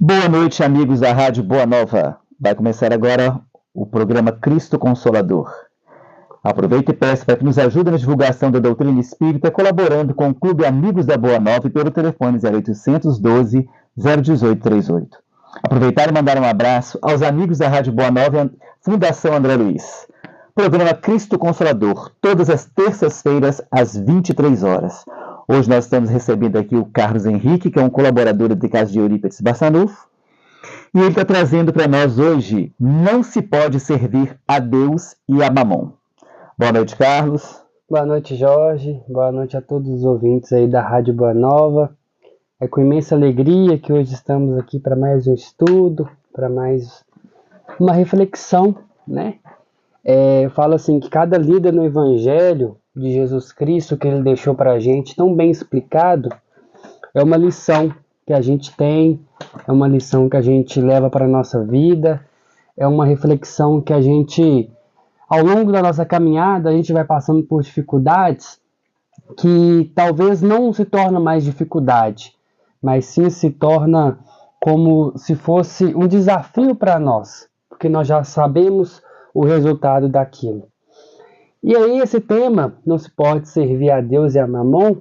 Boa noite, amigos da Rádio Boa Nova. Vai começar agora o programa Cristo Consolador. Aproveite e peço para que nos ajude na divulgação da doutrina espírita, colaborando com o Clube Amigos da Boa Nova e pelo telefone 0812 018 38. Aproveitar e mandar um abraço aos amigos da Rádio Boa Nova e Fundação André Luiz. Programa Cristo Consolador, todas as terças-feiras, às 23 horas. Hoje nós estamos recebendo aqui o Carlos Henrique, que é um colaborador de casa de Eurípides Barçanufo, e ele está trazendo para nós hoje: não se pode servir a Deus e a Mamon. Boa noite, Carlos. Boa noite, Jorge. Boa noite a todos os ouvintes aí da Rádio Boa Nova. É com imensa alegria que hoje estamos aqui para mais um estudo, para mais uma reflexão, né? Eu falo assim que cada lida no Evangelho de Jesus Cristo que ele deixou para a gente, tão bem explicado, é uma lição que a gente tem, é uma lição que a gente leva para a nossa vida, é uma reflexão que a gente, ao longo da nossa caminhada, a gente vai passando por dificuldades que talvez não se torna mais dificuldade, mas sim se torna como se fosse um desafio para nós, porque nós já sabemos o resultado daquilo. E aí esse tema, não se pode servir a Deus e a Mamon,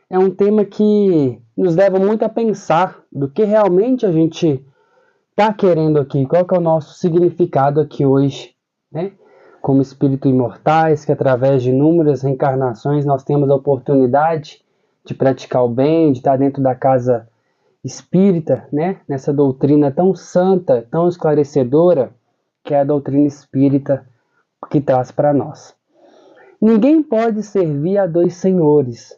é um tema que nos leva muito a pensar do que realmente a gente está querendo aqui, qual que é o nosso significado aqui hoje, né? Como espíritos imortais, que através de inúmeras reencarnações nós temos a oportunidade de praticar o bem, de estar dentro da casa espírita, né? Nessa doutrina tão santa, tão esclarecedora, que é a doutrina espírita que traz para nós. Ninguém pode servir a dois senhores,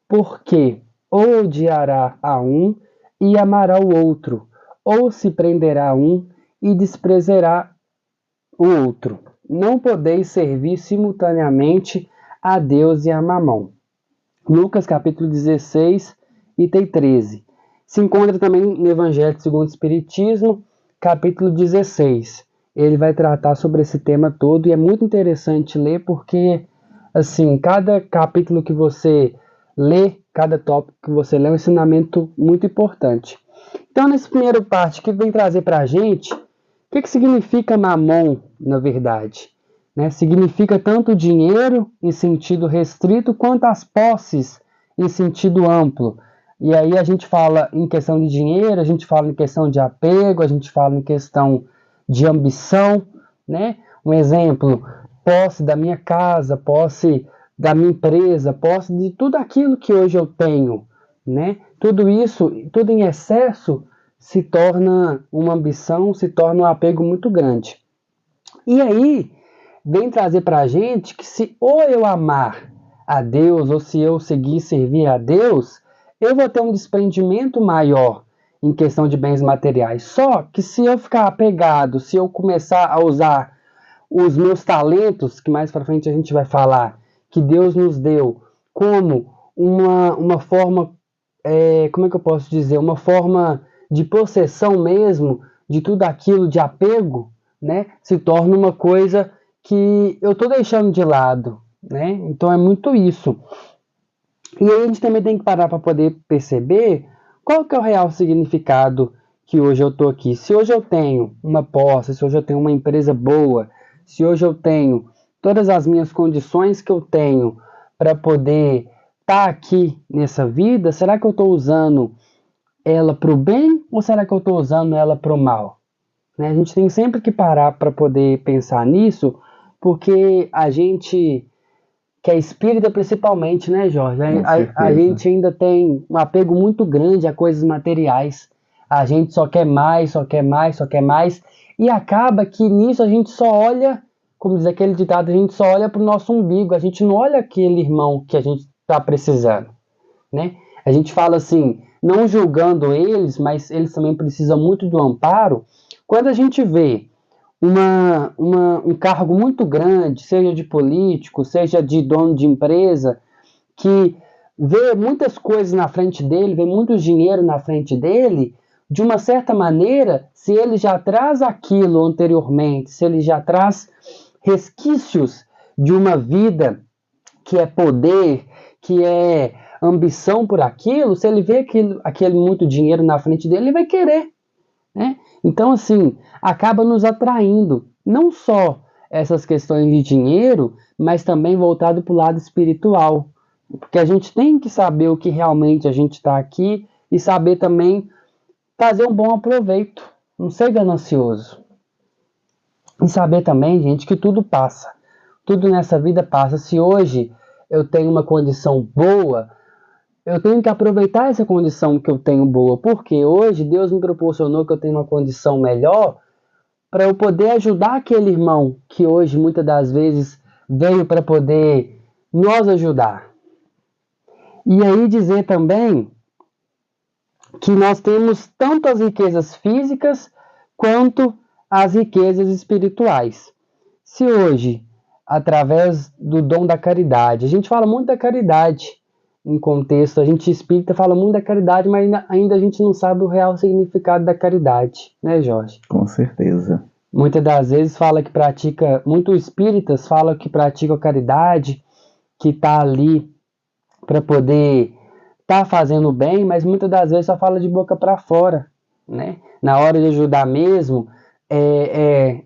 porque ou odiará a um e amará o outro, ou se prenderá a um e desprezará o outro. Não podeis servir simultaneamente a Deus e a Mamon. Lucas capítulo 16, item 13. Se encontra também no Evangelho segundo o Espiritismo, capítulo 16. Ele vai tratar sobre esse tema todo e é muito interessante ler porque, assim, cada capítulo que você lê, cada tópico que você lê é um ensinamento muito importante. Então, nessa primeira parte, que vem trazer para a gente, o que significa Mamon, na verdade? Né? Significa tanto dinheiro, em sentido restrito, quanto as posses, em sentido amplo. E aí a gente fala em questão de dinheiro, a gente fala em questão de apego, a gente fala em questão de ambição, né? Um exemplo, posse da minha casa, posse da minha empresa, posse de tudo aquilo que hoje eu tenho, né? Tudo isso, tudo em excesso, se torna uma ambição, se torna um apego muito grande. E aí, vem trazer para a gente que se ou eu amar a Deus, ou se eu seguir servir a Deus, eu vou ter um desprendimento maior em questão de bens materiais. Só que se eu ficar apegado, se eu começar a usar os meus talentos, que mais para frente a gente vai falar, que Deus nos deu, como uma forma, como é que eu posso dizer, uma forma de possessão mesmo, de tudo aquilo, de apego, né, se torna uma coisa que eu estou deixando de lado, né? Então é muito isso. E aí a gente também tem que parar para poder perceber qual que é o real significado que hoje eu estou aqui. Se hoje eu tenho uma posse, se hoje eu tenho uma empresa boa, se hoje eu tenho todas as minhas condições que eu tenho para poder estar aqui nessa vida, será que eu estou usando ela para o bem ou será que eu estou usando ela para o mal? Né? A gente tem sempre que parar para poder pensar nisso, porque a gente, que é espírita principalmente, né, Jorge? A gente ainda tem um apego muito grande a coisas materiais. A gente só quer mais, só quer mais, só quer mais. E acaba que nisso a gente só olha, como diz aquele ditado, a gente só olha para o nosso umbigo. A gente não olha aquele irmão que a gente está precisando, né? A gente fala assim, não julgando eles, mas eles também precisam muito do amparo. Quando a gente vê um cargo muito grande, seja de político, seja de dono de empresa, que vê muitas coisas na frente dele, vê muito dinheiro na frente dele, de uma certa maneira, se ele já traz aquilo anteriormente, se ele já traz resquícios de uma vida que é poder, que é ambição por aquilo, se ele vê aquele muito dinheiro na frente dele, ele vai querer. né? Então, assim, acaba nos atraindo, não só essas questões de dinheiro, mas também voltado para o lado espiritual. Porque a gente tem que saber o que realmente a gente está aqui e saber também fazer um bom aproveito, não ser ganancioso. E saber também, gente, que tudo passa. Tudo nessa vida passa. Se hoje eu tenho uma condição boa, eu tenho que aproveitar essa condição que eu tenho boa, porque hoje Deus me proporcionou que eu tenho uma condição melhor para eu poder ajudar aquele irmão que hoje muitas das vezes veio para poder nos ajudar. E aí dizer também que nós temos tanto as riquezas físicas quanto as riquezas espirituais. Se hoje, através do dom da caridade, a gente fala muito da caridade em contexto, a gente espírita fala muito da caridade, mas ainda a gente não sabe o real significado da caridade, né, Jorge? Com certeza. Muitas das vezes fala que pratica, muitos espíritas falam que praticam a caridade, que está ali para poder estar fazendo bem, mas muitas das vezes só fala de boca para fora, né? Na hora de ajudar mesmo, é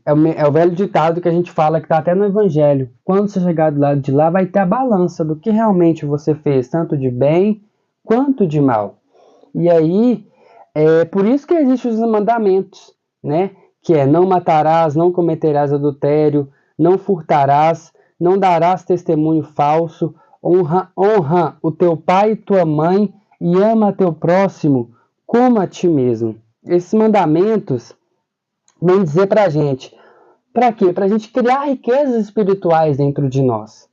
o velho ditado que a gente fala que está até no Evangelho. Quando você chegar do lado de lá, vai ter a balança do que realmente você fez, tanto de bem quanto de mal. E aí, é por isso que existem os mandamentos, né? Que é: não matarás, não cometerás adultério, não furtarás, não darás testemunho falso, honra o teu pai e tua mãe e ama teu próximo como a ti mesmo. Esses mandamentos vão dizer pra gente, para quê? Pra gente criar riquezas espirituais dentro de nós,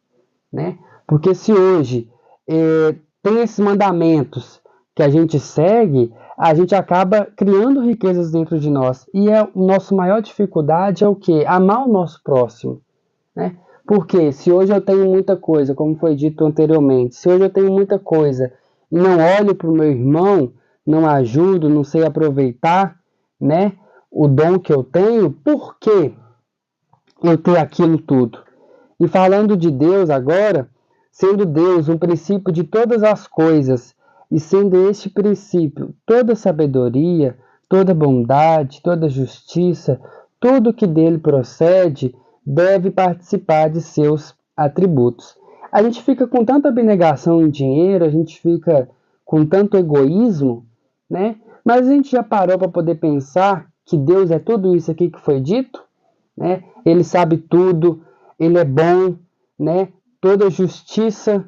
né? Porque se hoje tem esses mandamentos que a gente segue, a gente acaba criando riquezas dentro de nós. E a nossa maior dificuldade é o quê? Amar o nosso próximo, né? Porque se hoje eu tenho muita coisa, como foi dito anteriormente, se hoje eu tenho muita coisa e não olho para o meu irmão, não ajudo, não sei aproveitar, né, o dom que eu tenho, por que eu tenho aquilo tudo? E falando de Deus agora, sendo Deus um princípio de todas as coisas, e sendo este princípio toda sabedoria, toda bondade, toda justiça, tudo que dele procede, deve participar de seus atributos. A gente fica com tanta abnegação em dinheiro, a gente fica com tanto egoísmo, né? Mas a gente já parou para poder pensar que Deus é tudo isso aqui que foi dito, né? Ele sabe tudo, ele é bom, né? Toda justiça,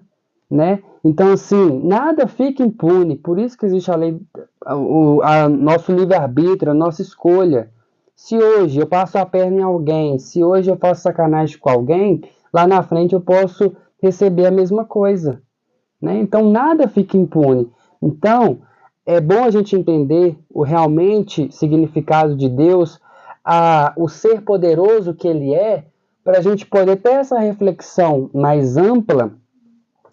né? Então, assim, nada fica impune. Por isso que existe a lei, nosso livre-arbítrio, a nossa escolha. Se hoje eu passo a perna em alguém, se hoje eu faço sacanagem com alguém, lá na frente eu posso receber a mesma coisa, né? Então, nada fica impune. Então, é bom a gente entender o realmente significado de Deus, o ser poderoso que Ele é, para a gente poder ter essa reflexão mais ampla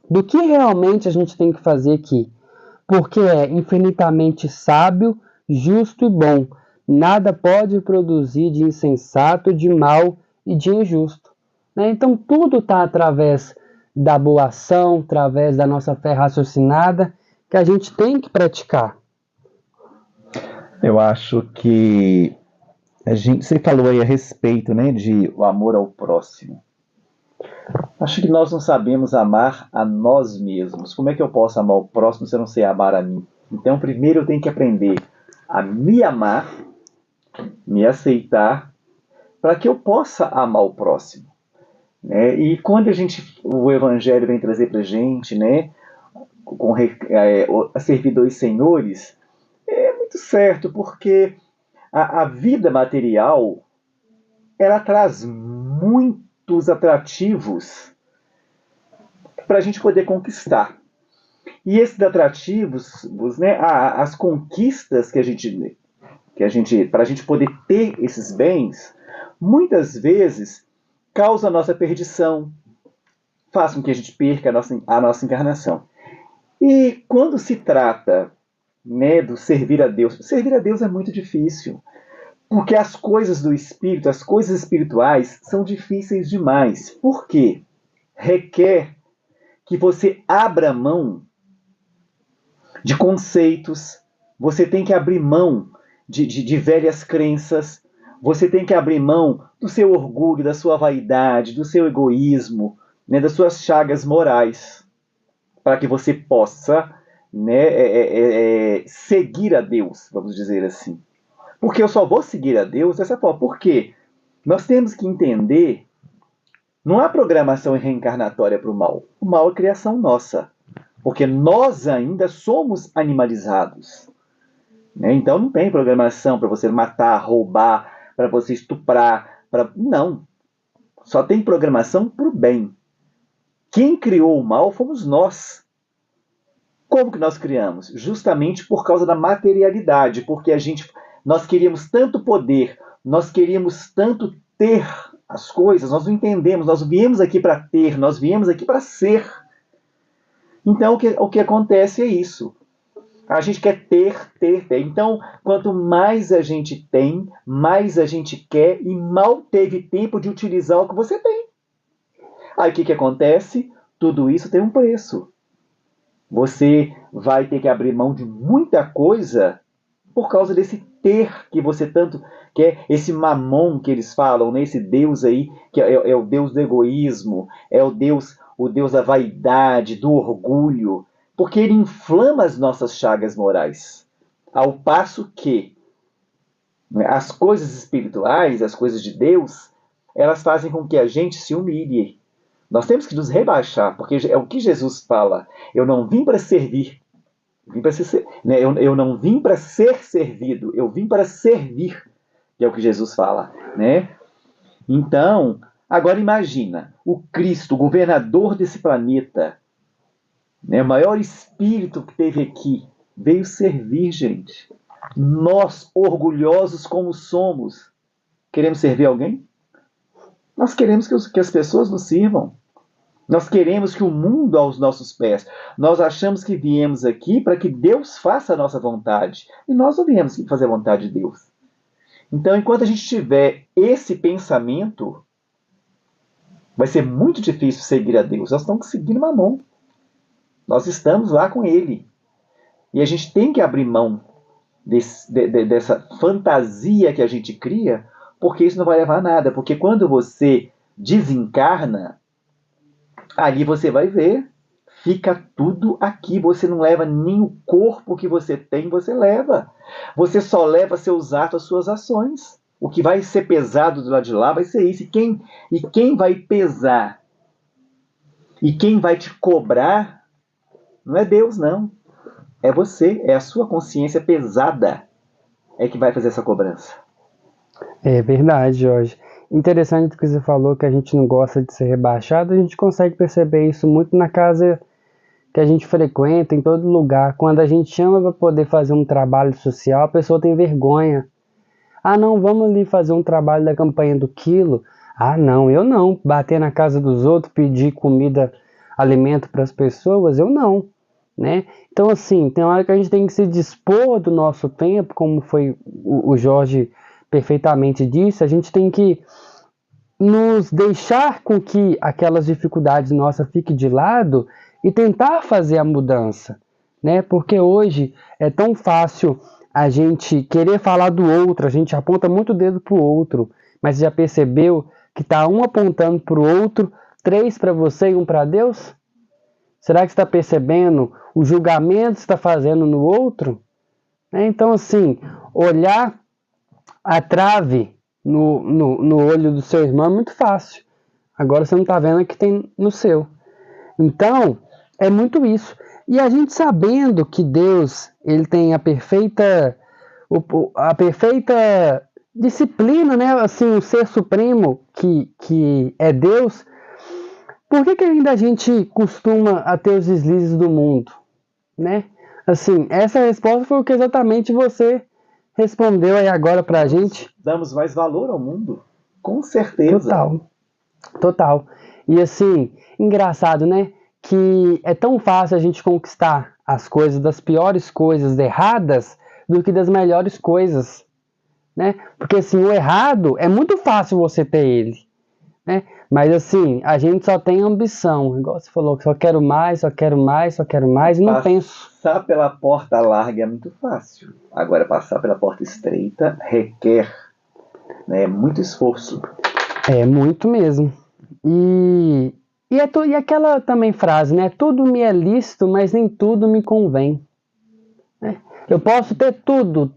do que realmente a gente tem que fazer aqui. Porque é infinitamente sábio, justo e bom. Nada pode produzir de insensato, de mal e de injusto, né? Então tudo está através da boa ação, através da nossa fé raciocinada, que a gente tem que praticar. Eu acho que você falou aí a respeito, né, de o amor ao próximo. Acho que nós não sabemos amar a nós mesmos. Como é que eu posso amar o próximo se eu não sei amar a mim? Então, primeiro eu tenho que aprender a me amar, me aceitar, para que eu possa amar o próximo, né? E quando o Evangelho vem trazer para a gente, né, servir dois senhores, é muito certo, porque a vida material ela traz muitos atrativos para a gente poder conquistar. E esses atrativos, né, as conquistas para a gente poder ter esses bens, muitas vezes causa a nossa perdição, faz com que a gente perca a nossa encarnação. E quando se trata, né, do servir a Deus é muito difícil. Porque as coisas do espírito, as coisas espirituais, são difíceis demais. Por quê? Requer que você abra mão de conceitos, você tem que abrir mão de velhas crenças. Você tem que abrir mão do seu orgulho, da sua vaidade, do seu egoísmo, né, das suas chagas morais, para que você possa, né, seguir a Deus, vamos dizer assim. Porque eu só vou seguir a Deus dessa forma. Por quê? Nós temos que entender, não há programação reencarnatória para o mal. O mal é criação nossa. Porque nós ainda somos animalizados. Né? Então não tem programação para você matar, roubar, para você estuprar. Não. Só tem programação para o bem. Quem criou o mal fomos nós. Como que nós criamos? Justamente por causa da materialidade. Porque nós queríamos tanto poder, nós queríamos tanto ter as coisas, nós não entendemos, nós viemos aqui para ter, nós viemos aqui para ser. Então o que acontece é isso. A gente quer ter. Então, quanto mais a gente tem, mais a gente quer e mal teve tempo de utilizar o que você tem. Aí o que acontece? Tudo isso tem um preço. Você vai ter que abrir mão de muita coisa por causa desse ter que você tanto quer, esse mamon que eles falam, né? Esse Deus aí, que é o Deus do egoísmo, é o Deus da vaidade, do orgulho, porque ele inflama as nossas chagas morais. Ao passo que, né, as coisas espirituais, as coisas de Deus, elas fazem com que a gente se humilhe. Nós temos que nos rebaixar, porque é o que Jesus fala. Eu não vim para servir. Eu não vim para ser servido. Eu vim para servir, que é o que Jesus fala. Né? Então, agora imagina, o Cristo, o governador desse planeta, né, o maior espírito que teve aqui, veio servir, gente. Nós, orgulhosos como somos, queremos servir alguém? Nós queremos que as pessoas nos sirvam. Nós queremos que o mundo aos nossos pés. Nós achamos que viemos aqui para que Deus faça a nossa vontade. E nós não viemos fazer a vontade de Deus. Então, enquanto a gente tiver esse pensamento, vai ser muito difícil seguir a Deus. Nós estamos seguindo Mamon. Nós estamos lá com Ele. E a gente tem que abrir mão dessa fantasia que a gente cria, porque isso não vai levar a nada. Porque quando você desencarna, ali você vai ver, fica tudo aqui. Você não leva nem o corpo que você tem, você leva. Você só leva seus atos, as suas ações. O que vai ser pesado do lado de lá vai ser isso. E quem vai pesar? E quem vai te cobrar? Não é Deus, não. É você, é a sua consciência pesada é que vai fazer essa cobrança. É verdade, Jorge. Interessante que você falou que a gente não gosta de ser rebaixado. A gente consegue perceber isso muito na casa que a gente frequenta, em todo lugar. Quando a gente chama para poder fazer um trabalho social, a pessoa tem vergonha. Ah, não, vamos ali fazer um trabalho da campanha do quilo. Ah, não, eu não. Bater na casa dos outros, pedir comida, alimento para as pessoas, eu não. Né? Então, assim, tem hora que a gente tem que se dispor do nosso tempo, como foi o Jorge perfeitamente disse. A gente tem que nos deixar com que aquelas dificuldades nossas fiquem de lado e tentar fazer a mudança, né? Porque hoje é tão fácil a gente querer falar do outro, a gente aponta muito o dedo para o outro, mas já percebeu que está um apontando para o outro, 3 para você e 1 para Deus? Será que você está percebendo o julgamento que você está fazendo no outro? Então, assim, olhar a trave no olho do seu irmão é muito fácil. Agora você não está vendo o que tem no seu. Então, é muito isso. E a gente sabendo que Deus ele tem a perfeita disciplina, né? Assim, o ser supremo que é Deus. Por que ainda a gente costuma a ter os deslizes do mundo, né? Assim, essa resposta foi o que exatamente você respondeu aí agora pra gente. Damos mais valor ao mundo, com certeza. Total. E assim, engraçado, né? Que é tão fácil a gente conquistar as coisas das piores coisas erradas do que das melhores coisas, né? Porque assim, o errado é muito fácil você ter ele, né? Mas assim, a gente só tem ambição, igual você falou, que só quero mais, e não penso. passar pela porta larga é muito fácil. Agora, passar pela porta estreita requer, né, muito esforço. É muito mesmo. E aquela também frase, né? Tudo me é lícito, mas nem tudo me convém. Eu posso ter tudo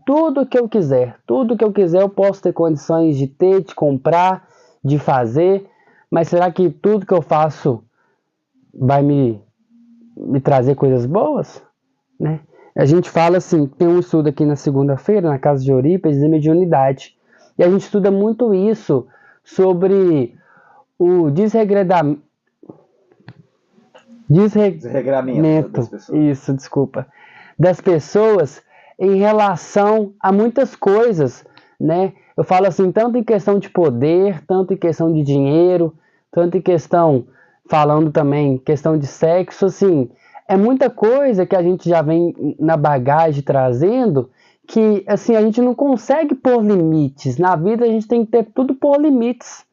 que eu quiser. Tudo que eu quiser eu posso ter condições de ter, de comprar, de fazer. Mas será que tudo que eu faço vai me trazer coisas boas? Né? A gente fala assim, tem um estudo aqui na segunda-feira, na casa de Eurípides, de mediunidade. E a gente estuda muito isso sobre o desregramento das pessoas. Isso, desculpa. Das pessoas em relação a muitas coisas, né? Eu falo assim, tanto em questão de poder, tanto em questão de dinheiro, tanto em questão, falando também, questão de sexo, assim, é muita coisa que a gente já vem na bagagem trazendo, que, assim, a gente não consegue pôr limites. Na vida a gente tem que ter tudo por limites,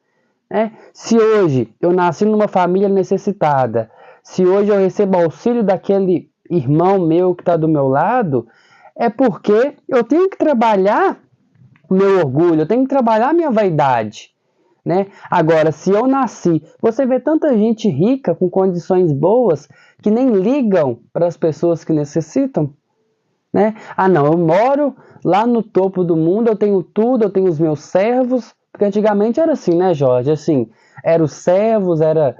né? Se hoje eu nasci numa família necessitada, se hoje eu recebo auxílio daquele irmão meu que está do meu lado, é porque eu tenho que trabalhar meu orgulho, eu tenho que trabalhar minha vaidade, né? Agora, se eu nasci, você vê tanta gente rica com condições boas que nem ligam para as pessoas que necessitam, né? Ah, não, eu moro lá no topo do mundo, eu tenho tudo, eu tenho os meus servos, porque antigamente era assim, né, Jorge? Assim, eram os servos, era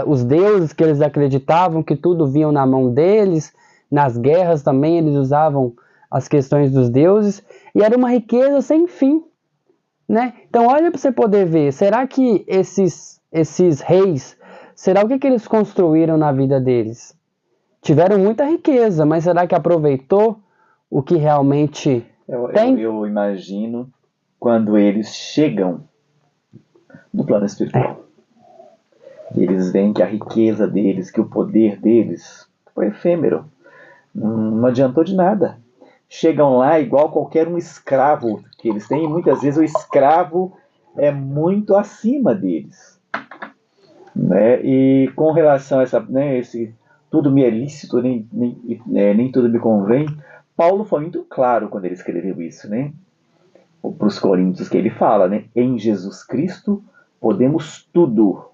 os deuses que eles acreditavam que tudo vinha na mão deles. Nas guerras também eles usavam as questões dos deuses e era uma riqueza sem fim, né? Então olha para você poder ver, será que esses reis, será o que eles construíram na vida deles? Tiveram muita riqueza, mas será que aproveitou o que realmente tem? Eu imagino quando eles chegam no plano espiritual. Eles veem que a riqueza deles, que o poder deles foi efêmero. Não adiantou de nada. Chegam lá igual qualquer um escravo que eles têm, e muitas vezes o escravo é muito acima deles. Né? E com relação a esse tudo me é lícito, nem tudo me convém, Paulo foi muito claro quando ele escreveu isso, né? Para os Coríntios, que ele fala, né? Em Jesus Cristo podemos tudo,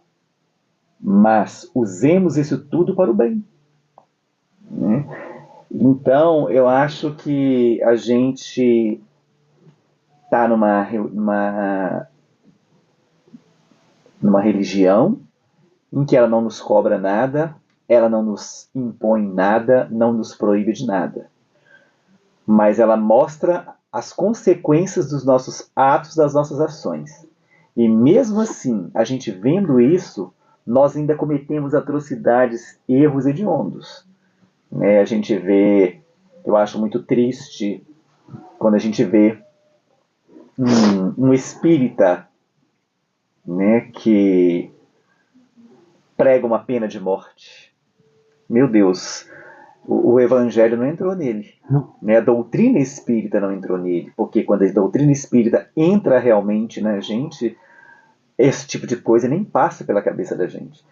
mas usemos isso tudo para o bem. Né? Então, eu acho que a gente está numa religião em que ela não nos cobra nada, ela não nos impõe nada, não nos proíbe de nada. Mas ela mostra as consequências dos nossos atos, das nossas ações. E mesmo assim, a gente vendo isso, nós ainda cometemos atrocidades, erros hediondos. A gente vê, eu acho muito triste, quando a gente vê um espírita, né, que prega uma pena de morte. Meu Deus, o evangelho não entrou nele. Né? A doutrina espírita não entrou nele, porque quando a doutrina espírita entra realmente na gente, esse tipo de coisa nem passa pela cabeça da gente.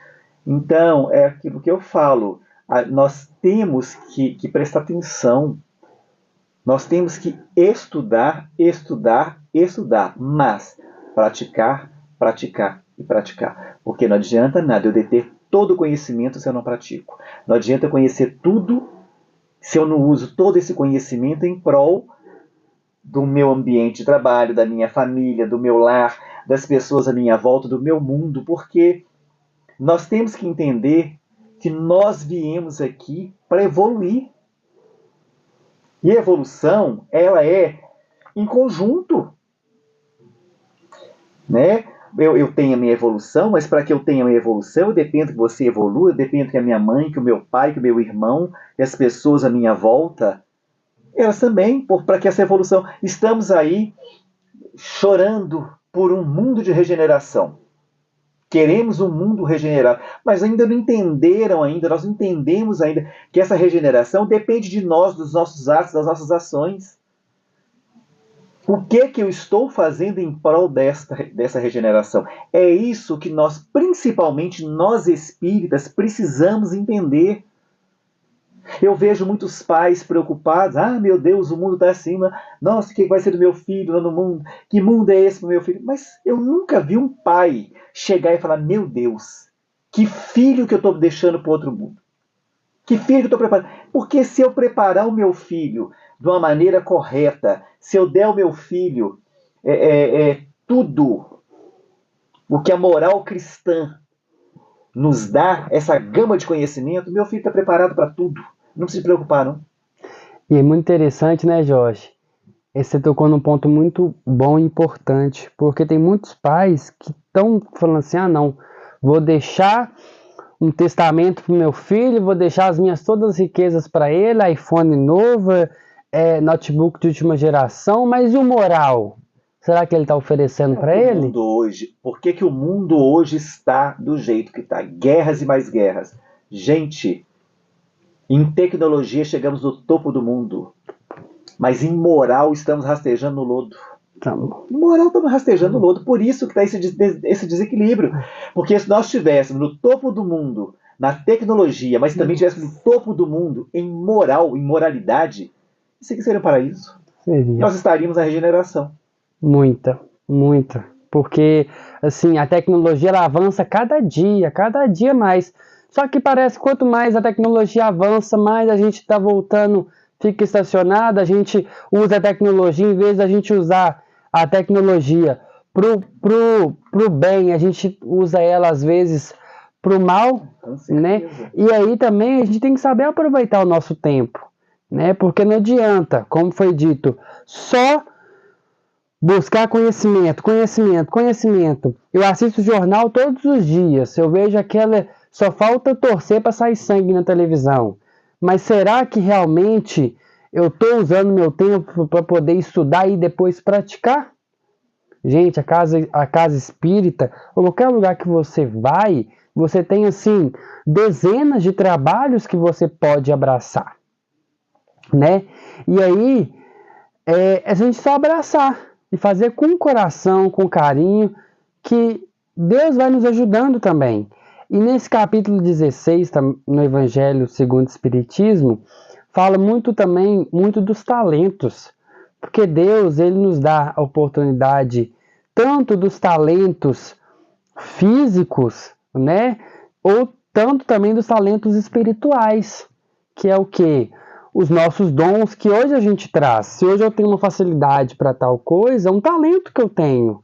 Então, é aquilo que eu falo, nós temos que prestar atenção, nós temos que estudar, mas praticar, praticar e praticar. Porque não adianta nada eu deter todo o conhecimento se eu não pratico. Não adianta eu conhecer tudo se eu não uso todo esse conhecimento em prol do meu ambiente de trabalho, da minha família, do meu lar, das pessoas à minha volta, do meu mundo, porque nós temos que entender que nós viemos aqui para evoluir. E a evolução, ela é em conjunto. Né? Eu tenho a minha evolução, mas para que eu tenha a minha evolução, eu dependo que você evolua, eu dependo que a minha mãe, que o meu pai, que o meu irmão, que as pessoas à minha volta, elas também, para que essa evolução... Estamos aí chorando por um mundo de regeneração. Queremos um mundo regenerado, mas ainda não entenderam ainda, nós não entendemos ainda que essa regeneração depende de nós, dos nossos atos, das nossas ações. O que eu estou fazendo em prol dessa regeneração? É isso que nós, principalmente nós espíritas, precisamos entender. Eu vejo muitos pais preocupados. Ah, meu Deus, o mundo está acima. Nossa, o que vai ser do meu filho lá no mundo? Que mundo é esse para o meu filho? Mas eu nunca vi um pai chegar e falar, meu Deus, que filho que eu estou deixando para outro mundo. Que filho que eu estou preparando? Porque se eu preparar o meu filho de uma maneira correta, se eu der ao meu filho tudo o que a moral cristã nos dá, essa gama de conhecimento, meu filho está preparado para tudo. Não precisa se preocupar, não. E é muito interessante, né, Jorge? Você tocou num ponto muito bom e importante, porque tem muitos pais que estão falando assim, ah não, vou deixar um testamento para o meu filho, vou deixar as minhas todas as riquezas para ele, iPhone novo, notebook de última geração, mas e o moral? Será que ele está oferecendo para ele? Mundo hoje, por que o mundo hoje está do jeito que está? Guerras e mais guerras. Gente, em tecnologia chegamos no topo do mundo, mas em moral estamos rastejando no lodo. Em moral estamos rastejando no lodo, por isso que está esse desequilíbrio. Porque se nós estivéssemos no topo do mundo, na tecnologia, mas também estivéssemos no topo do mundo em moral, em moralidade, isso aqui seria um paraíso. Seria. Nós estaríamos na regeneração. Muita. Porque, assim, a tecnologia ela avança cada dia mais. Só que parece que quanto mais a tecnologia avança, mais a gente está voltando, fica estacionado, a gente usa a tecnologia, em vez da gente usar a tecnologia pro bem, a gente usa ela às vezes pro mal, né? E aí também a gente tem que saber aproveitar o nosso tempo, né? Porque não adianta, como foi dito, só buscar conhecimento. Eu assisto jornal todos os dias. Eu vejo aquela. Só falta torcer para sair sangue na televisão. Mas será que realmente eu estou usando meu tempo para poder estudar e depois praticar? Gente, a casa espírita, qualquer lugar que você vai, você tem assim dezenas de trabalhos que você pode abraçar, né? E aí é a gente só abraçar e fazer com coração, com carinho, que Deus vai nos ajudando também. E nesse capítulo 16, no Evangelho segundo o Espiritismo, fala muito dos talentos. Porque Deus, ele nos dá a oportunidade tanto dos talentos físicos, né? Ou tanto também dos talentos espirituais, que é o quê? Os nossos dons que hoje a gente traz. Se hoje eu tenho uma facilidade para tal coisa, é um talento que eu tenho,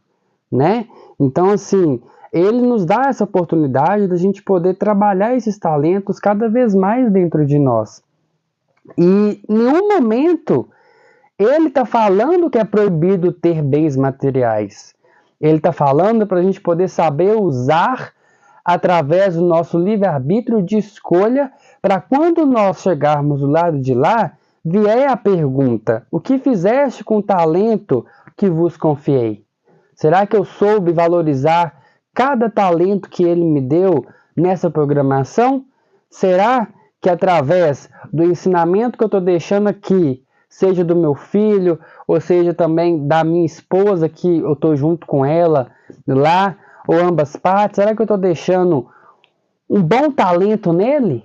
né? Então, assim, ele nos dá essa oportunidade da gente poder trabalhar esses talentos cada vez mais dentro de nós. E em nenhum momento ele está falando que é proibido ter bens materiais. Ele está falando para a gente poder saber usar através do nosso livre-arbítrio de escolha, para quando nós chegarmos do lado de lá, vier a pergunta: o que fizeste com o talento que vos confiei? Será que eu soube valorizar cada talento que ele me deu nessa programação? Será que através do ensinamento que eu estou deixando aqui, seja do meu filho, ou seja também da minha esposa, que eu estou junto com ela lá, ou ambas partes, será que eu estou deixando um bom talento nele?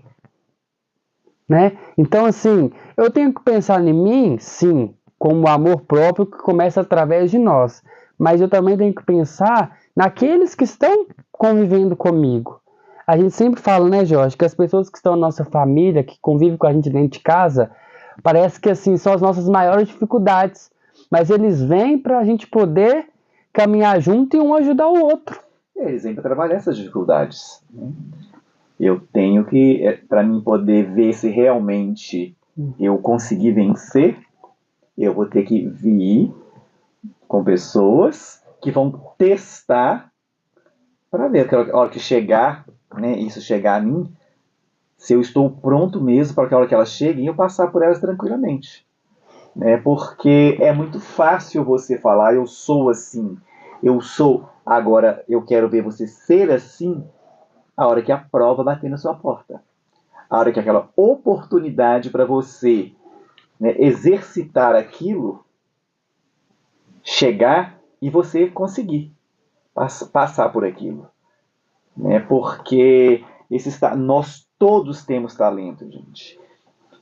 Né? Então, assim, eu tenho que pensar em mim, sim, como amor próprio que começa através de nós. Mas eu também tenho que pensar naqueles que estão convivendo comigo. A gente sempre fala, né, Jorge, que as pessoas que estão na nossa família, que convivem com a gente dentro de casa, parece que assim são as nossas maiores dificuldades. Mas eles vêm para a gente poder caminhar junto e um ajudar o outro. Eles vêm para trabalhar essas dificuldades, né? Eu tenho que, para mim poder ver se realmente eu conseguir vencer, eu vou ter que vir com pessoas que vão testar para ver a hora que chegar, né, isso chegar a mim, se eu estou pronto mesmo para que a hora que elas cheguem eu passar por elas tranquilamente. Né? Porque é muito fácil você falar, eu sou assim, eu sou, agora eu quero ver você ser assim, a hora que a prova bater na sua porta. A hora que aquela oportunidade para você, né, exercitar aquilo, chegar e você conseguir passar por aquilo. Né? Porque nós todos temos talento, gente.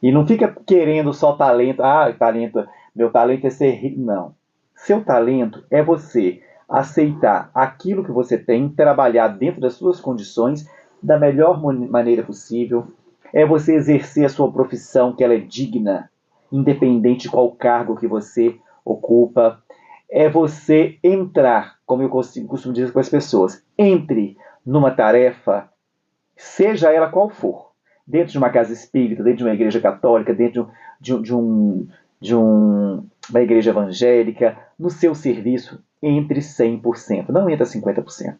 E não fica querendo só talento. Talento, meu talento é ser rico. Não. Seu talento é você aceitar aquilo que você tem, trabalhar dentro das suas condições da melhor maneira possível. É você exercer a sua profissão, que ela é digna, independente de qual cargo que você ocupa. É você entrar, como eu costumo dizer com as pessoas, entre numa tarefa, seja ela qual for, dentro de uma casa espírita, dentro de uma igreja católica, dentro de uma igreja evangélica, no seu serviço, entre 100%, não entra 50%.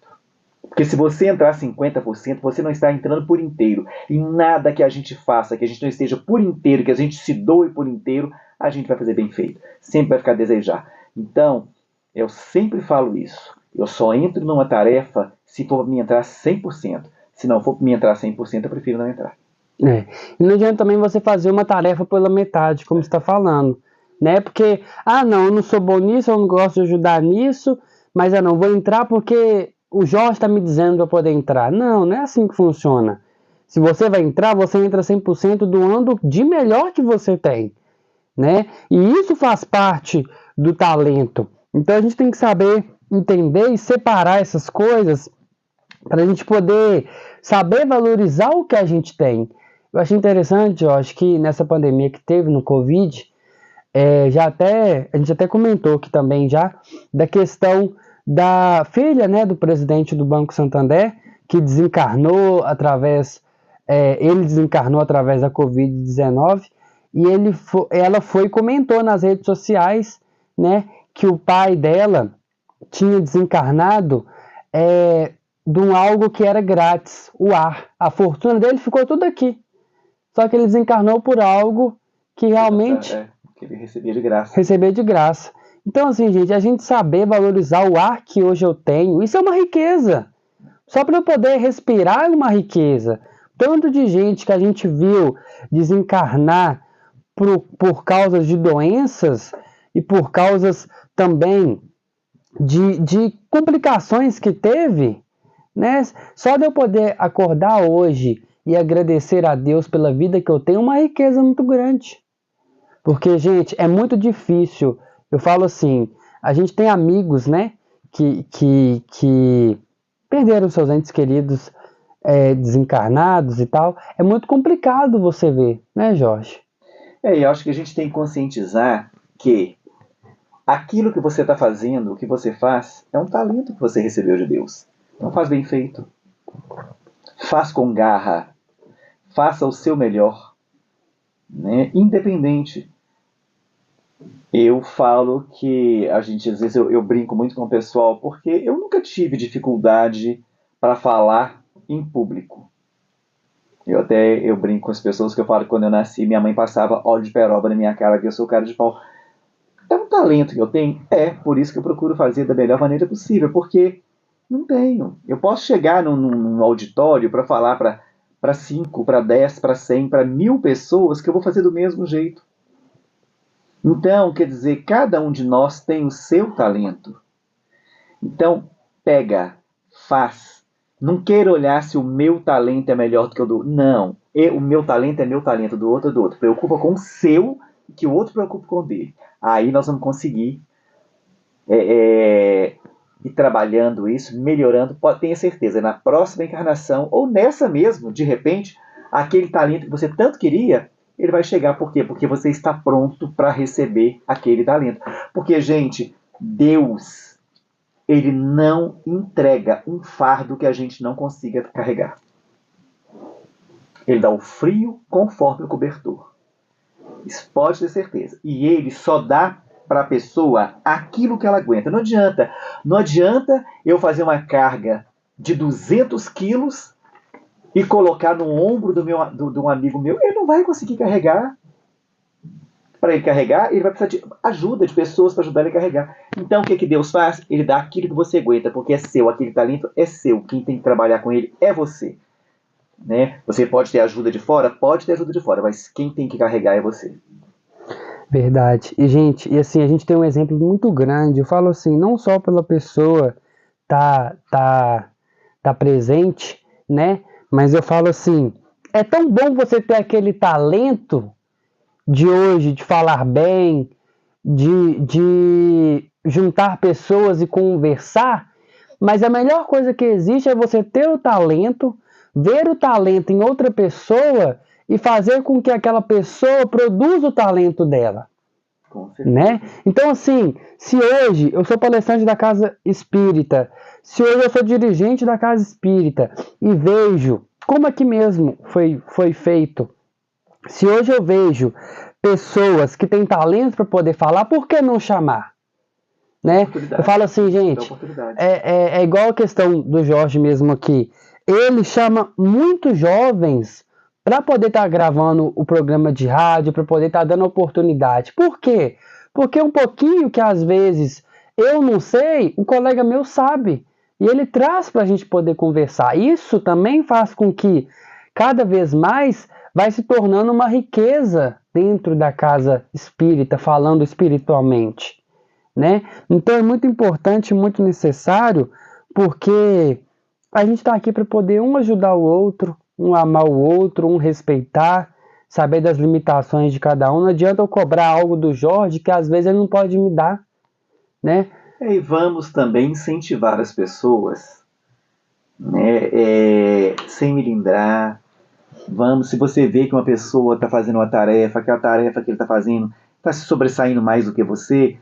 Porque se você entrar 50%, você não está entrando por inteiro. E nada que a gente faça, que a gente não esteja por inteiro, que a gente se doe por inteiro, a gente vai fazer bem feito. Sempre vai ficar a desejar. Então, eu sempre falo isso. Eu só entro numa tarefa se for me entrar 100%. Se não for me entrar 100%, eu prefiro não entrar. E não adianta também você fazer uma tarefa pela metade, como você está falando. Né? Porque, não, eu não sou bom nisso, eu não gosto de ajudar nisso, mas eu não vou entrar porque o Jorge está me dizendo para poder entrar. Não, não é assim que funciona. Se você vai entrar, você entra 100% doando de melhor que você tem. Né? E isso faz parte do talento. Então a gente tem que saber entender e separar essas coisas para a gente poder saber valorizar o que a gente tem. Eu achei interessante, Jorge, que nessa pandemia que teve no Covid, a gente até comentou aqui também já, da questão da filha, né, do presidente do Banco Santander, que desencarnou ele desencarnou através da Covid-19, e ela foi e comentou nas redes sociais, né, que o pai dela tinha desencarnado de algo que era grátis, o ar. A fortuna dele ficou tudo aqui. Só que ele desencarnou por algo que realmente que ele recebia de graça. De graça. Então, assim, gente, a gente saber valorizar o ar que hoje eu tenho, isso é uma riqueza. Só para eu poder respirar é uma riqueza. Tanto de gente que a gente viu desencarnar por causa de doenças e por causas também de complicações que teve, né? Só de eu poder acordar hoje e agradecer a Deus pela vida que eu tenho, é uma riqueza muito grande. Porque, gente, é muito difícil. Eu falo assim, a gente tem amigos, né, que perderam seus entes queridos desencarnados e tal. É muito complicado você ver, né, Jorge? Eu acho que a gente tem que conscientizar que aquilo que você está fazendo, o que você faz, é um talento que você recebeu de Deus. Então faz bem feito. Faz com garra. Faça o seu melhor. Né? Independente. Eu falo que às vezes eu brinco muito com o pessoal, porque eu nunca tive dificuldade para falar em público. Eu brinco com as pessoas que eu falo que quando eu nasci, minha mãe passava óleo de peroba na minha cara, que eu sou cara de pau. É um talento que eu tenho? Por isso que eu procuro fazer da melhor maneira possível, porque não tenho. Eu posso chegar num auditório para falar para 5, para 10, para 100, para 1000 pessoas, que eu vou fazer do mesmo jeito. Então, quer dizer, cada um de nós tem o seu talento. Então, pega, faz. Não queira olhar se o meu talento é melhor do que o do outro. Não. O meu talento é meu talento, do outro é do outro. Preocupa com o seu, que o outro preocupa com o dele. Aí nós vamos conseguir ir trabalhando isso, melhorando. Tenha certeza, na próxima encarnação, ou nessa mesmo, de repente, aquele talento que você tanto queria, ele vai chegar. Por quê? Porque você está pronto para receber aquele talento. Porque, gente, Deus, ele não entrega um fardo que a gente não consiga carregar. Ele dá o frio conforme o cobertor. Isso pode ter certeza. E ele só dá para a pessoa aquilo que ela aguenta. Não adianta eu fazer uma carga de 200 quilos e colocar no ombro de um amigo meu. Ele não vai conseguir carregar. Para ele carregar, ele vai precisar de ajuda, de pessoas para ajudar ele a carregar. Então, o que Deus faz? Ele dá aquilo que você aguenta, porque é seu. Aquele talento é seu. Quem tem que trabalhar com ele é você. Né? Você pode ter ajuda de fora? Pode ter ajuda de fora, mas quem tem que carregar é você. Verdade. E, gente, assim, a gente tem um exemplo muito grande. Eu falo assim, não só pela pessoa tá presente, né? Mas eu falo assim, é tão bom você ter aquele talento de hoje, de falar bem, de juntar pessoas e conversar, mas a melhor coisa que existe é você ter o talento, ver o talento em outra pessoa e fazer com que aquela pessoa produza o talento dela. Né? Então, assim, se hoje eu sou palestrante da Casa Espírita, se hoje eu sou dirigente da Casa Espírita e vejo como aqui mesmo foi feito, se hoje eu vejo pessoas que têm talento para poder falar, por que não chamar? Né? Eu falo assim, gente, é igual a questão do Jorge mesmo aqui. Ele chama muitos jovens para poder estar gravando o programa de rádio, para poder estar dando oportunidade. Por quê? Porque um pouquinho que às vezes eu não sei, um colega meu sabe. E ele traz para a gente poder conversar. Isso também faz com que cada vez mais vai se tornando uma riqueza dentro da casa espírita, falando espiritualmente. Né? Então é muito importante, muito necessário, porque a gente está aqui para poder um ajudar o outro, um amar o outro, um respeitar, saber das limitações de cada um. Não adianta eu cobrar algo do Jorge que às vezes ele não pode me dar, né? E vamos também incentivar as pessoas, né, sem melindrar. Vamos, se você vê que uma pessoa está fazendo uma tarefa, que a tarefa que ele está fazendo está se sobressaindo mais do que você,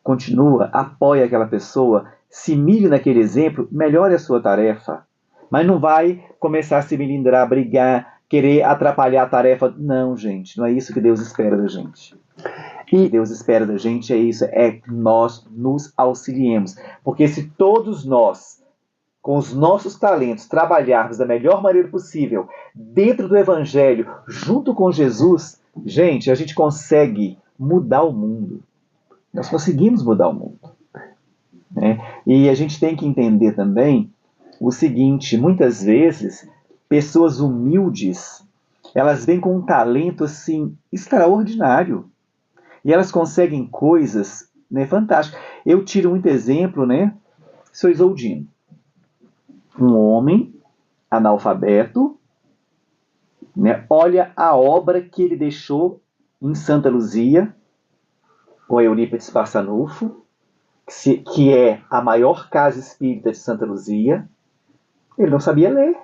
continua, apoia aquela pessoa, se mire naquele exemplo, melhore a sua tarefa. Mas não vai começar a se melindrar, brigar, querer atrapalhar a tarefa. Não, gente, não é isso que Deus espera da gente. O que Deus espera da gente é isso, é que nós nos auxiliemos. Porque se todos nós, com os nossos talentos, trabalharmos da melhor maneira possível, dentro do Evangelho, junto com Jesus, gente, a gente consegue mudar o mundo. Nós conseguimos mudar o mundo. Né? E a gente tem que entender também o seguinte, muitas vezes, pessoas humildes, elas vêm com um talento assim, extraordinário. E elas conseguem coisas, né, fantásticas. Eu tiro muito exemplo, né? Seu Isoldino. Um homem analfabeto, né, olha a obra que ele deixou em Santa Luzia, com Eurípides Barçanufo, que é a maior casa espírita de Santa Luzia. Ele não sabia ler.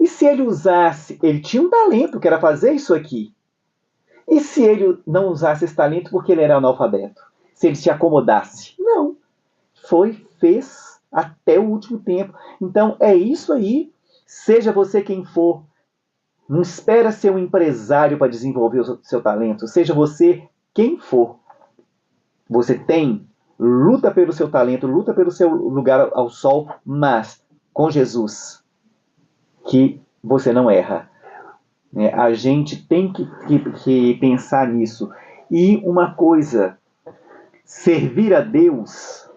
E se ele usasse, ele tinha um talento, que era fazer isso aqui. E se ele não usasse esse talento porque ele era analfabeto? Se ele se acomodasse? Não. Fez até o último tempo. Então é isso aí. Seja você quem for. Não espera ser um empresário para desenvolver o seu talento. Seja você quem for. Você luta pelo seu talento, luta pelo seu lugar ao sol, mas com Jesus, que você não erra. A gente tem que pensar nisso. E uma coisa, servir a Deus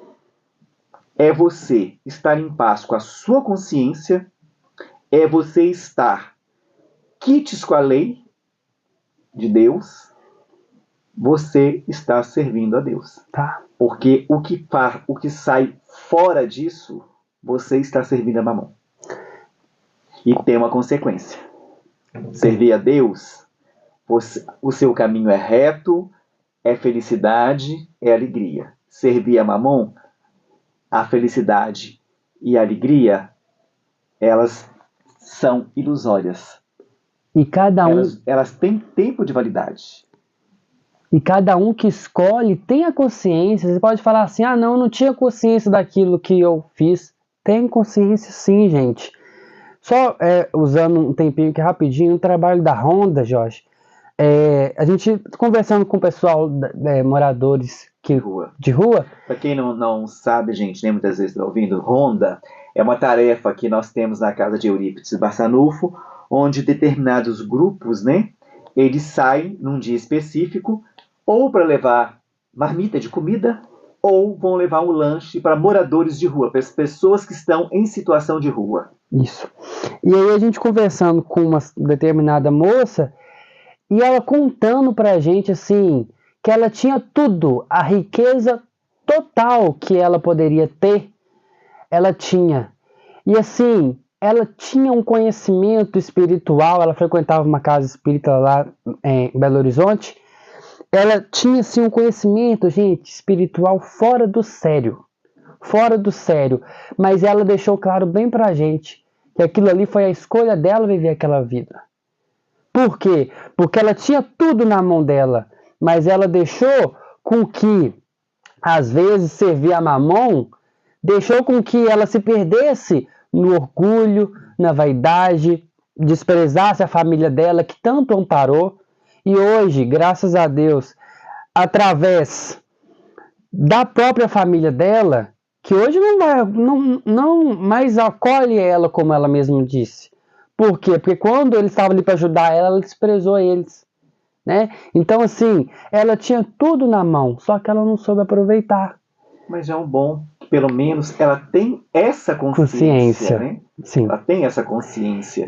é você estar em paz com a sua consciência, é você estar quites com a lei de Deus, você está servindo a Deus. Tá. Porque o que sai fora disso, você está servindo a Mamon. E tem uma consequência. Servir a Deus, o seu caminho é reto, é felicidade, é alegria. Servir a Mamon, a felicidade e a alegria, elas são ilusórias. E cada um... Elas têm tempo de validade. E cada um que escolhe tem a consciência. Você pode falar assim, não, eu não tinha consciência daquilo que eu fiz. Tem consciência sim, gente. Só usando um tempinho aqui rapidinho, no trabalho da Honda, Jorge, a gente conversando com o pessoal, moradores de rua. Para quem não sabe, gente, nem muitas vezes está ouvindo, Honda é uma tarefa que nós temos na casa de Eurípides Barçanufo, onde determinados grupos, né, eles saem num dia específico, ou para levar marmita de comida, ou vão levar um lanche para moradores de rua, para as pessoas que estão em situação de rua. Isso. E aí a gente conversando com uma determinada moça, e ela contando pra gente assim, que ela tinha tudo, a riqueza total que ela poderia ter, ela tinha. E assim, ela tinha um conhecimento espiritual, ela frequentava uma casa espírita lá em Belo Horizonte, ela tinha assim um conhecimento, gente, espiritual fora do sério. Fora do sério. Mas ela deixou claro bem pra gente que aquilo ali foi a escolha dela viver aquela vida. Por quê? Porque ela tinha tudo na mão dela, mas ela deixou com que, às vezes, servir a mamon, deixou com que ela se perdesse no orgulho, na vaidade, desprezasse a família dela, que tanto amparou. E hoje, graças a Deus, através da própria família dela, que hoje não mais acolhe ela, como ela mesma disse. Por quê? Porque quando eles estavam ali para ajudar ela, ela desprezou eles. Né? Então, assim, ela tinha tudo na mão, só que ela não soube aproveitar. Mas é um bom, pelo menos ela tem essa consciência. Né? Sim. Ela tem essa consciência.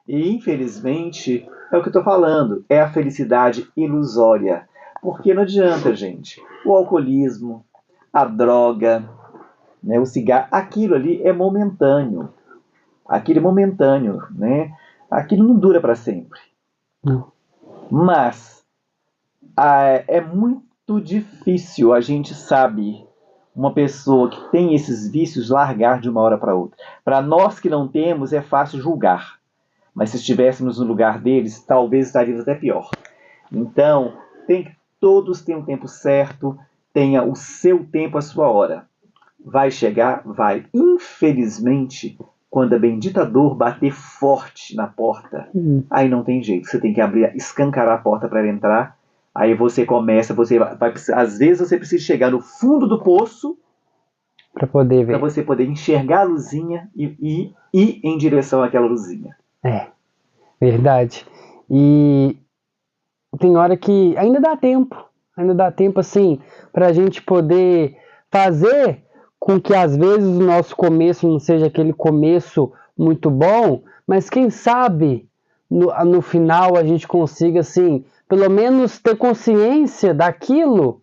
E infelizmente, é o que eu estou falando, é a felicidade ilusória. Porque não adianta, gente. O alcoolismo, a droga, né, o cigarro, aquilo ali é momentâneo. Aquilo é momentâneo, né? Aquilo não dura para sempre. Não. Mas é muito difícil, a gente sabe, uma pessoa que tem esses vícios largar de uma hora para outra. Para nós que não temos, é fácil julgar. Mas se estivéssemos no lugar deles, talvez estaríamos até pior. Então, todos têm um tempo certo, tenha o seu tempo, a sua hora. Vai chegar? Vai. Infelizmente, quando a bendita dor bater forte na porta, aí não tem jeito. Você tem que abrir, escancarar a porta para ela entrar. Aí você começa, às vezes você precisa chegar no fundo do poço para poder ver. Para você poder enxergar a luzinha e ir em direção àquela luzinha. É, verdade. E tem hora que ainda dá tempo assim, para a gente poder fazer com que às vezes o nosso começo não seja aquele começo muito bom, mas quem sabe no final a gente consiga, assim, pelo menos ter consciência daquilo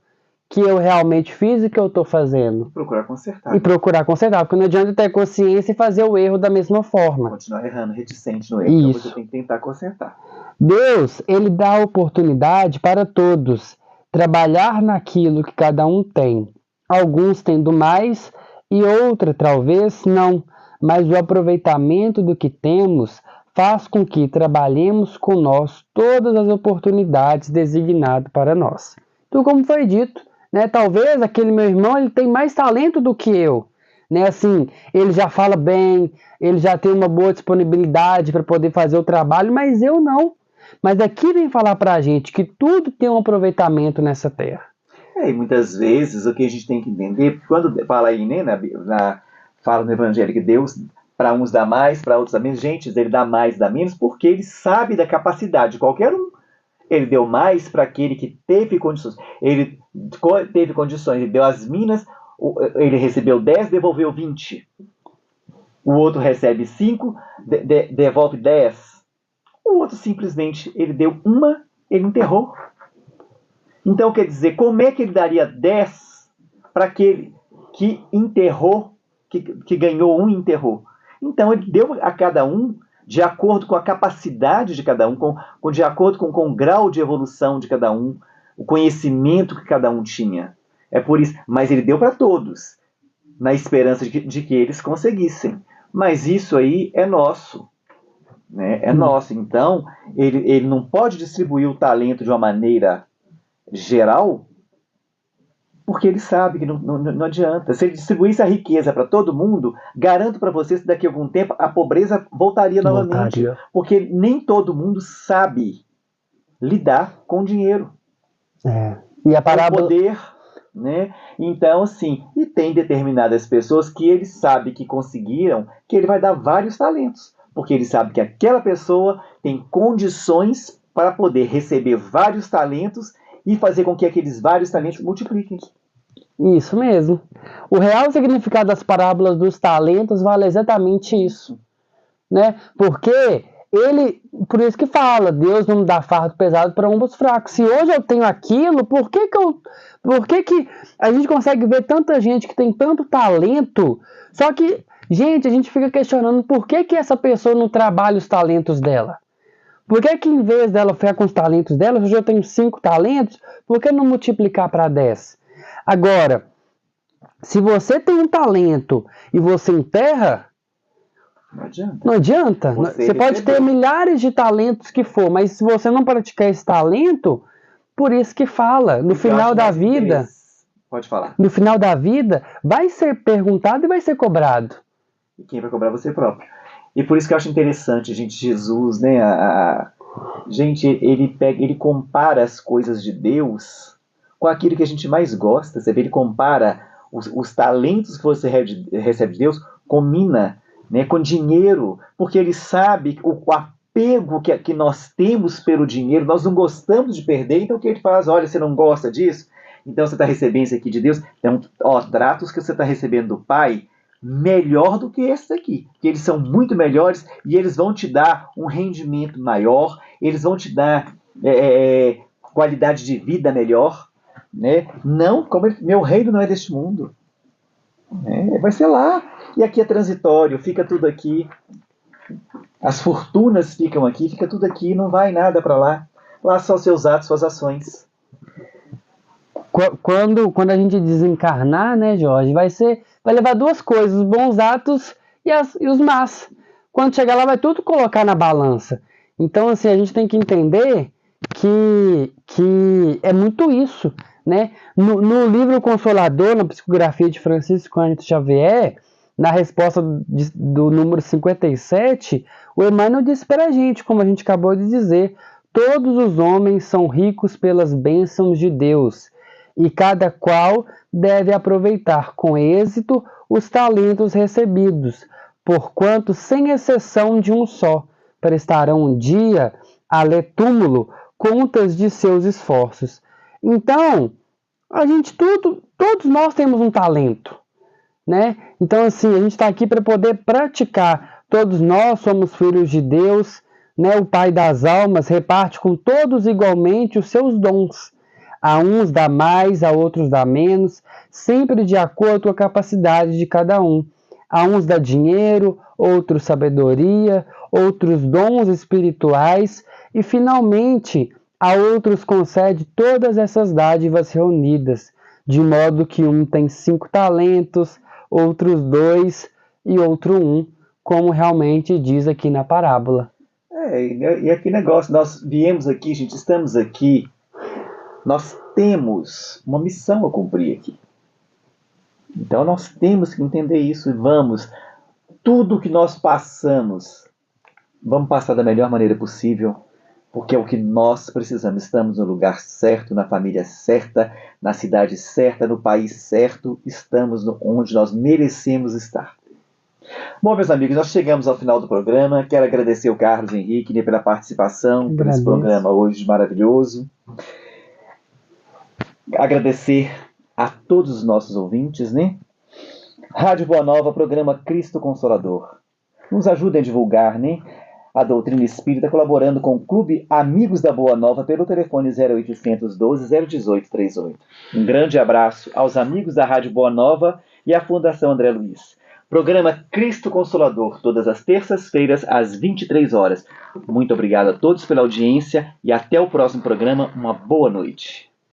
que eu realmente fiz e que eu estou fazendo. Procurar consertar. E procurar consertar, porque não adianta ter consciência e fazer o erro da mesma forma. Continuar errando, reticente no erro. Isso. Então você tem que tentar consertar. Deus, ele dá oportunidade para todos trabalhar naquilo que cada um tem. Alguns tendo mais e outra talvez não, mas o aproveitamento do que temos faz com que trabalhemos com nós todas as oportunidades designadas para nós. Então, como foi dito, né, talvez aquele meu irmão ele tem mais talento do que eu. Né, assim, ele já fala bem, ele já tem uma boa disponibilidade para poder fazer o trabalho, mas eu não. Mas aqui vem falar para a gente que tudo tem um aproveitamento nessa terra. E muitas vezes o que a gente tem que entender, quando fala aí, né, fala no Evangelho que Deus, para uns dá mais, para outros dá menos, gente, ele dá mais, dá menos, porque ele sabe da capacidade de qualquer um. Ele deu mais para aquele que teve condições. Ele teve condições, ele deu as minas, ele recebeu 10, devolveu 20. O outro recebe 5, devolve 10. O outro simplesmente, ele deu uma, ele enterrou. Então, quer dizer, como é que ele daria 10 para aquele que enterrou, que ganhou um e enterrou? Então, ele deu a cada um de acordo com a capacidade de cada um, de acordo com o grau de evolução de cada um, o conhecimento que cada um tinha. É por isso, mas ele deu para todos, na esperança de que eles conseguissem. Mas isso aí é nosso. Né? É nosso. Então, ele não pode distribuir o talento de uma maneira geral, porque ele sabe que não adianta. Se ele distribuísse a riqueza para todo mundo, garanto para vocês que daqui a algum tempo a pobreza voltaria novamente. Porque nem todo mundo sabe lidar com dinheiro. E a parábola... Com poder. Né? Então, assim, e tem determinadas pessoas que ele sabe que conseguiram, que ele vai dar vários talentos. Porque ele sabe que aquela pessoa tem condições para poder receber vários talentos e fazer com que aqueles vários talentos multipliquem. Isso mesmo. O real significado das parábolas dos talentos vale exatamente isso. Né? Porque por isso que fala, Deus não dá fardo pesado para ombros fracos. Se hoje eu tenho aquilo, por que a gente consegue ver tanta gente que tem tanto talento, só que, gente, a gente fica questionando por que essa pessoa não trabalha os talentos dela? Por que em vez dela ficar com os talentos dela, se eu tenho 5 talentos, por que não multiplicar para 10? Agora, se você tem um talento e você enterra, não adianta. Você pode ter milhares de talentos que for, mas se você não praticar esse talento, por isso que fala, no final da vida, pode falar. No final da vida, vai ser perguntado e vai ser cobrado. E quem vai cobrar você próprio. E por isso que eu acho interessante, gente, Jesus, né? Gente, ele compara as coisas de Deus com aquilo que a gente mais gosta. Você vê, ele compara os talentos que você recebe de Deus com mina, né, com dinheiro, porque ele sabe o apego que nós temos pelo dinheiro, nós não gostamos de perder, então o que ele faz? Olha, você não gosta disso? Então você está recebendo isso aqui de Deus? Então, tratos que você está recebendo do Pai, melhor do que esses aqui, que eles são muito melhores e eles vão te dar um rendimento maior, eles vão te dar qualidade de vida melhor, né? Não, meu reino não é deste mundo, vai ser lá, e aqui é transitório, fica tudo aqui, as fortunas ficam aqui, fica tudo aqui, não vai nada para lá só seus atos, suas ações. Quando a gente desencarnar, né, Jorge, vai levar 2 coisas, os bons atos e os más. Quando chegar lá, vai tudo colocar na balança. Então, assim, a gente tem que entender que é muito isso, né? No livro Consolador, na psicografia de Francisco Cândido Xavier, na resposta do número 57, o Emmanuel disse para a gente, como a gente acabou de dizer, todos os homens são ricos pelas bênçãos de Deus, e cada qual deve aproveitar com êxito os talentos recebidos, porquanto, sem exceção de um só, prestarão um dia a túmulo contas de seus esforços. Então, todos nós temos um talento, né? Então, assim, a gente está aqui para poder praticar. Todos nós somos filhos de Deus, né? O Pai das almas reparte com todos igualmente os seus dons. A uns dá mais, a outros dá menos, sempre de acordo com a capacidade de cada um. A uns dá dinheiro, outros sabedoria, outros dons espirituais e, finalmente, a outros concede todas essas dádivas reunidas, de modo que um tem 5 talentos, outros 2 e outro 1, como realmente diz aqui na parábola. E aqui negócio, nós viemos aqui, gente, estamos aqui, nós temos uma missão a cumprir aqui. Então nós temos que entender isso e tudo que nós passamos, vamos passar da melhor maneira possível, porque é o que nós precisamos. Estamos no lugar certo, na família certa, na cidade certa, no país certo, estamos onde nós merecemos estar. Bom, meus amigos, nós chegamos ao final do programa. Quero agradecer ao Carlos Henrique pela participação, por esse programa hoje maravilhoso. Agradecer a todos os nossos ouvintes, né? Rádio Boa Nova, programa Cristo Consolador. Nos ajudem a divulgar, né, a doutrina espírita, colaborando com o Clube Amigos da Boa Nova pelo telefone 0812-018-38. Um grande abraço aos amigos da Rádio Boa Nova e à Fundação André Luiz. Programa Cristo Consolador, todas as terças-feiras, às 23 horas. Muito obrigado a todos pela audiência e até o próximo programa. Uma boa noite.